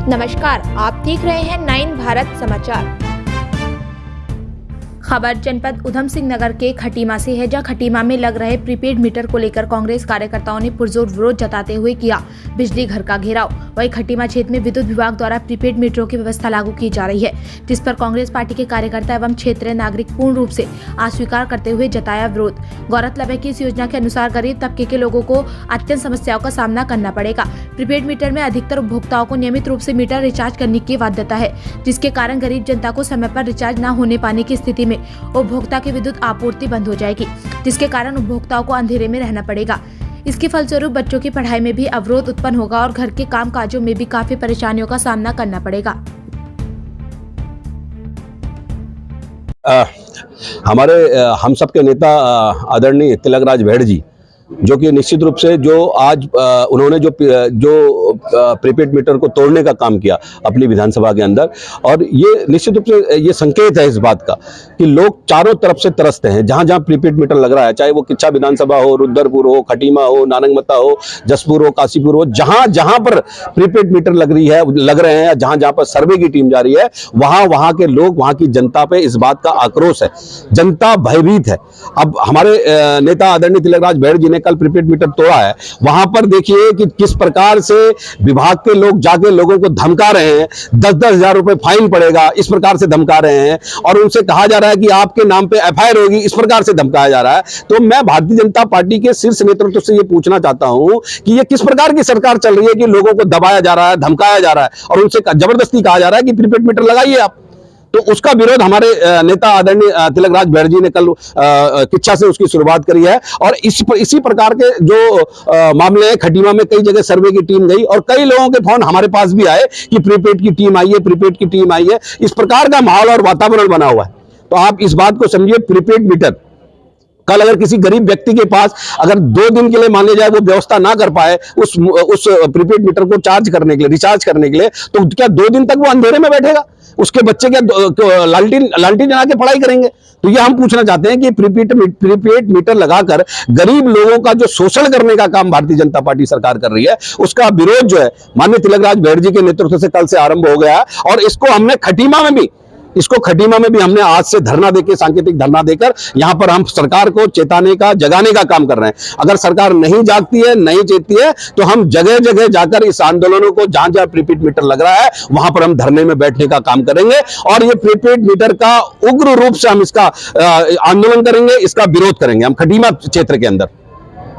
नमस्कार, आप देख रहे हैं 9 भारत समाचार। खबर जनपद उधम सिंह नगर के खटीमा से है, जहां खटीमा में लग रहे प्रीपेड मीटर को लेकर कांग्रेस कार्यकर्ताओं ने पुरजोर विरोध जताते हुए किया बिजली घर का घेराव। वहीं खटीमा क्षेत्र में विद्युत विभाग द्वारा प्रीपेड मीटरों की व्यवस्था लागू की जा रही है, जिस पर कांग्रेस पार्टी के कार्यकर्ता एवं क्षेत्रीय नागरिक पूर्ण रूप से अस्वीकार करते हुए जताया विरोध। गौरतलब है कि इस योजना के अनुसार गरीब तबके के लोगों को अत्यंत समस्याओं का सामना करना पड़ेगा। प्रीपेड मीटर में अधिकतर उपभोक्ताओं को नियमित रूप से मीटर रिचार्ज करने की बाध्यता है, जिसके कारण गरीब जनता को समय पर रिचार्ज न होने पाने की स्थिति में उपभोक्ता की विद्युत आपूर्ति बंद हो जाएगी, जिसके कारण उपभोक्ताओं को अंधेरे में रहना पड़ेगा। इसके फलस्वरूप बच्चों की पढ़ाई में भी अवरोध उत्पन्न होगा और घर के काम काजों में भी काफी परेशानियों का सामना करना पड़ेगा। हम सबके नेता आदरणीय तिलकराज भेड़ जी, जो कि निश्चित रूप से जो आज उन्होंने जो प्रीपेड मीटर को तोड़ने का काम किया अपनी विधानसभा के अंदर, और ये निश्चित रूप से ये संकेत है इस बात का कि लोग चारों तरफ से तरसते हैं। जहां जहां प्रीपेड मीटर लग रहा है, चाहे वो किच्छा विधानसभा हो, रुद्रपुर हो, खटीमा हो, नानंगमता हो, जसपुर हो, काशीपुर हो, जहां जहां पर प्रीपेड मीटर लग रहे हैं, जहां जहां पर सर्वे की टीम जा रही है, वहां के लोग, वहां की जनता पे इस बात का आक्रोश है। जनता भयभीत है। अब हमारे नेता आदरणीय तिलकराज भेड़ जी ने कल प्रीपेड मीटर तोड़ा है। वहां पर देखिए कि किस प्रकार से विभाग के लोग जाके लोगों को धमका रहे हैं, 10-10 हजार रुपए फाइन पड़ेगा, इस प्रकार से धमका रहे हैं, और उनसे कहा जा रहा है कि आपके नाम पे एफआईआर होगी, इस प्रकार से धमकाया जा रहा है। तो मैं भारतीय जनता पार्टी के शीर्ष नेतृत्व से ये पूछना चाहता हूं कि ये किस प्रकार की सरकार चल रही है कि लोगों को दबाया जा रहा है, धमकाया जा रहा है, और उनसे जबरदस्ती कहा जा रहा है कि प्रीपेड मीटर लगाइए आप। तो उसका विरोध हमारे नेता आदरणीय तिलकराज भेड़ जी ने कल किच्छा से उसकी शुरुआत करी है। और इसी प्रकार के जो मामले हैं, खटीमा में कई जगह सर्वे की टीम गई और कई लोगों के फोन हमारे पास भी आए कि प्रीपेड की टीम आई है, प्रीपेड की टीम आई है। इस प्रकार का माहौल और वातावरण बना हुआ है। तो आप इस बात को समझिए, प्रीपेड मीटर कल अगर किसी गरीब व्यक्ति के पास अगर 2 दिन के लिए मान लिया जाए वो व्यवस्था ना कर पाए उस प्रीपेड मीटर को चार्ज करने के लिए, रिचार्ज करने के लिए, तो क्या 2 दिन तक वो अंधेरे में बैठेगा? उसके बच्चे क्या लालटेन जला के पढ़ाई करेंगे? तो ये हम पूछना चाहते हैं कि प्रीपेड मीटर लगाकर गरीब लोगों का जो शोषण करने का काम भारतीय जनता पार्टी सरकार कर रही है, उसका विरोध जो है माननीय तिलकराज भेड़ जी के नेतृत्व से कल से आरंभ हो गया। और इसको हमने खटीमा में भी हमने आज से धरना देकर, सांकेतिक धरना देकर यहां पर हम सरकार को चेताने का, जगाने का काम कर रहे हैं। अगर सरकार नहीं जागती है, नहीं चेतती है, तो हम जगह जगह जाकर इस आंदोलनों को, जहां जहां प्रीपेड मीटर लग रहा है वहां पर हम धरने में बैठने का काम करेंगे। और ये प्रीपेड मीटर का उग्र रूप से हम इसका आंदोलन करेंगे, इसका विरोध करेंगे हम खटीमा क्षेत्र के अंदर।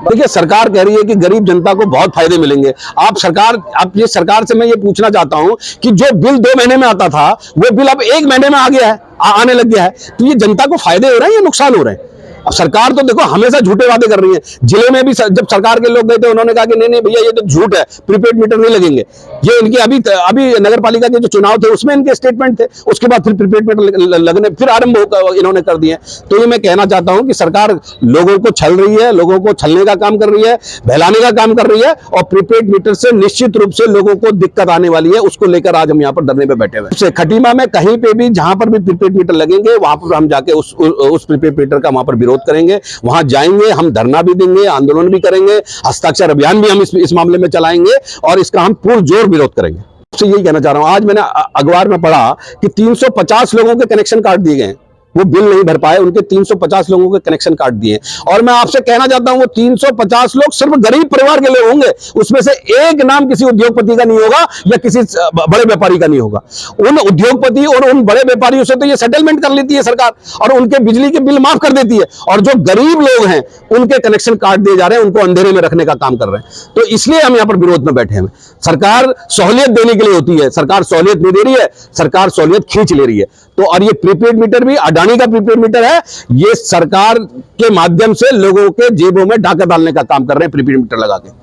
देखिए, सरकार कह रही है कि गरीब जनता को बहुत फायदे मिलेंगे। आप सरकार से मैं ये पूछना चाहता हूं कि जो बिल 2 महीने में आता था, वो बिल अब 1 महीने में आ गया है, आने लग गया है। तो ये जनता को फायदे हो रहे हैं या नुकसान हो रहे हैं? अब सरकार तो देखो हमेशा झूठे वादे कर रही है। जिले में भी जब सरकार के लोग गए थे, उन्होंने कहा कि नहीं भैया ये तो झूठ है, प्रीपेड मीटर नहीं लगेंगे। ये इनके अभी नगर पालिका के जो चुनाव थे उसमें इनके स्टेटमेंट थे। उसके बाद फिर प्रीपेड मीटर लगने फिर आरंभ इन्होंने कर दिए। तो ये मैं कहना चाहता हूं कि सरकार लोगों को छल रही है, लोगों को छलने का काम कर रही है, बहलाने का काम कर रही है, और प्रीपेड मीटर से निश्चित रूप से लोगों को दिक्कत आने वाली है। उसको लेकर आज हम यहाँ पर धरने पे बैठे हुए। खटीमा में कहीं पे भी जहां पर भी प्रीपेड मीटर लगेंगे, वहां पर हम जाके उस प्रीपेड मीटर का वहां पर विरोध करेंगे। वहां जाएंगे, हम धरना भी देंगे, आंदोलन भी करेंगे, हस्ताक्षर अभियान भी हम इस मामले में चलाएंगे, और इसका हम पुरजोर विरोध करेंगे। तो यही कहना चाह रहा हूं। आज मैंने अखबार में पढ़ा कि 350 लोगों के कनेक्शन काट दिए गए, वो बिल नहीं भर पाए, उनके 350 लोगों के कनेक्शन काट दिए। और मैं आपसे कहना चाहता हूं, वो 350 लोग सिर्फ गरीब परिवार के लिए होंगे। उसमें से एक नाम किसी उद्योगपति का नहीं होगा या किसी बड़े व्यापारी का नहीं होगा। उन उद्योगपति और उन बड़े व्यापारियों से तो ये सेटलमेंट कर लेती है सरकार, और उनके बिजली के बिल माफ कर देती है। और जो गरीब लोग हैं उनके कनेक्शन काट दिए जा रहे हैं, उनको अंधेरे में रखने का काम कर रहे हैं। तो इसलिए हम यहाँ पर विरोध में बैठे हैं। सरकार सहूलियत देने के लिए होती है, सरकार सहूलियत नहीं दे रही है, सरकार सहूलियत खींच ले रही है। तो और ये प्रीपेड मीटर भी अडानी का प्रीपेड मीटर है, ये सरकार के माध्यम से लोगों के जेबों में डाका डालने का काम कर रहे हैं प्रीपेड मीटर लगा के।